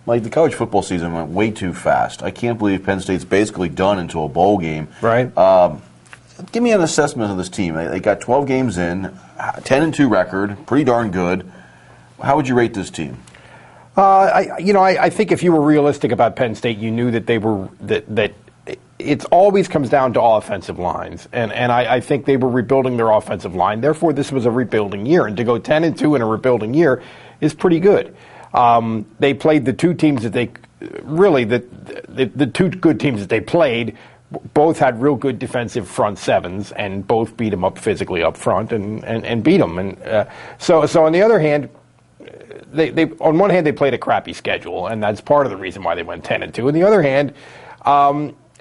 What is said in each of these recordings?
Like, the college football season went way too fast. I can't believe Penn State's basically done into a bowl game. Right. Give me an assessment of this team. They got 12 games in, 10-2 record, pretty darn good. How would you rate this team? I think if you were realistic about Penn State, you knew that they were that it always comes down to offensive lines, and I think they were rebuilding their offensive line. Therefore, this was a rebuilding year, and to go 10-2 in a rebuilding year is pretty good. They played the two teams that they really the two good teams that they played. Both had real good defensive front sevens, and both beat them up physically up front and beat them. And so on the other hand, they on one hand they played a crappy schedule, and that's part of the reason why they went 10-2. On the other hand,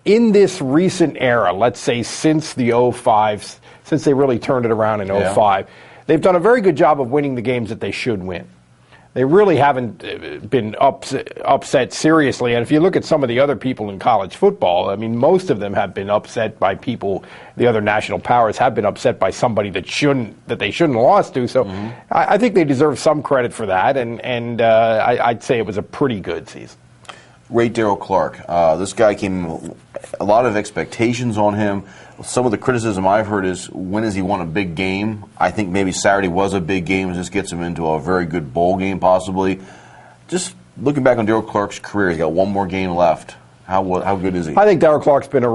in this recent era, let's say since the 05, since they really turned it around in 05, they've done a very good job of winning the games that they should win. They really haven't been upset seriously. And if you look at some of the other people in college football, I mean, most of them have been upset by people. The other national powers have been upset by somebody that they shouldn't have lost to. So I think they deserve some credit for that. And I'd say it was a pretty good season. Rate Daryl Clark. This guy came a lot of expectations on him. Some of the criticism I've heard is, when has he won a big game? I think maybe Saturday was a big game, and this gets him into a very good bowl game possibly. Just looking back on Daryl Clark's career, he's got one more game left. How good is he? I think Daryl Clark's been a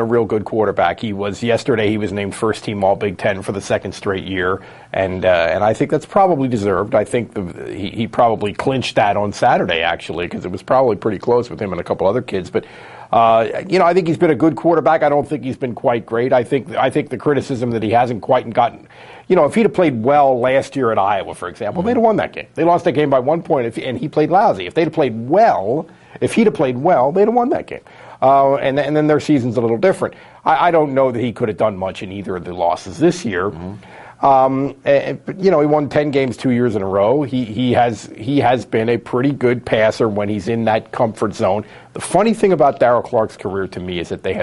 real good quarterback. Yesterday he was named first team All Big Ten for the second straight year, and I think that's probably deserved. I think he probably clinched that on Saturday actually, because it was probably pretty close with him and a couple other kids. But I think he's been a good quarterback. I don't think he's been quite great. I think the criticism that he hasn't quite gotten. If he'd have played well last year at Iowa, for example, they'd have won that game. They lost that game by 1 point, and he played lousy. If he'd have played well, they'd have won that game. And then their season's a little different. I don't know that he could have done much in either of the losses this year. He won 10 games 2 years in a row. He has been a pretty good passer when he's in that comfort zone. The funny thing about Daryl Clark's career to me is that they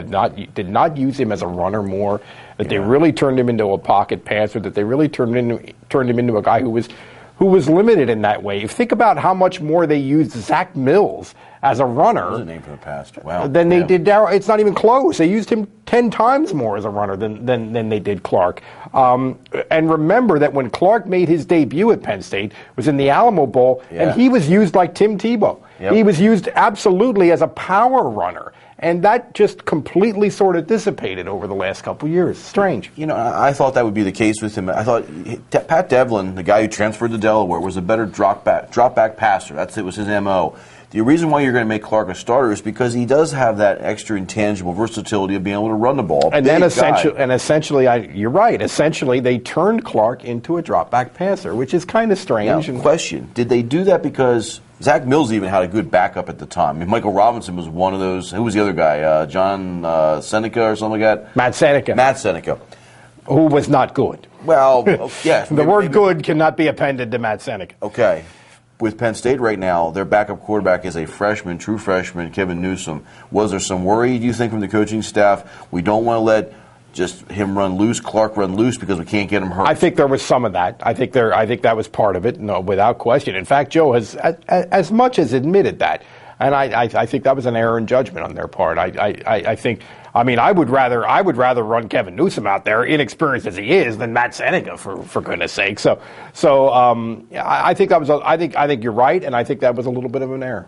did not use him as a runner more. That they really turned him into a pocket passer. That they really turned him into a guy who was limited in that way. Think about how much more they used Zach Mills as a runner. That was a name from the past. Wow. Than they did Daryl. It's not even close. They used him 10 times more as a runner than they did Clark. And remember that when Clark made his debut at Penn State, it was in the Alamo Bowl, and he was used like Tim Tebow. Yep. He was used absolutely as a power runner. And that just completely sort of dissipated over the last couple of years. Strange. I thought that would be the case with him. I thought Pat Devlin, the guy who transferred to Delaware, was a better drop back passer. It was his M.O. The reason why you're going to make Clark a starter is because he does have that extra intangible versatility of being able to run the ball. And then essentially, you're right. Essentially, they turned Clark into a drop back passer, which is kind of strange. Now, question: did they do that because Zach Mills even had a good backup at the time? I mean, Michael Robinson was one of those. Who was the other guy? John Seneca or something like that? Matt Seneca. Who was not good. Well, yeah. The word good cannot be appended to Matt Seneca. Okay. With Penn State right now, their backup quarterback is a true freshman, Kevin Newsom. Was there some worry, do you think, from the coaching staff? We don't want to let just him run loose, Clark run loose, because we can't get him hurt. I think there was some of that. I think that was part of it, no, without question. In fact, Joe has as much as admitted that. And I think that was an error in judgment on their part. I think. I mean, I would rather run Kevin Newsom out there, inexperienced as he is, than Matt Seneca, for goodness sake. So I think that was. I think you're right, and I think that was a little bit of an error.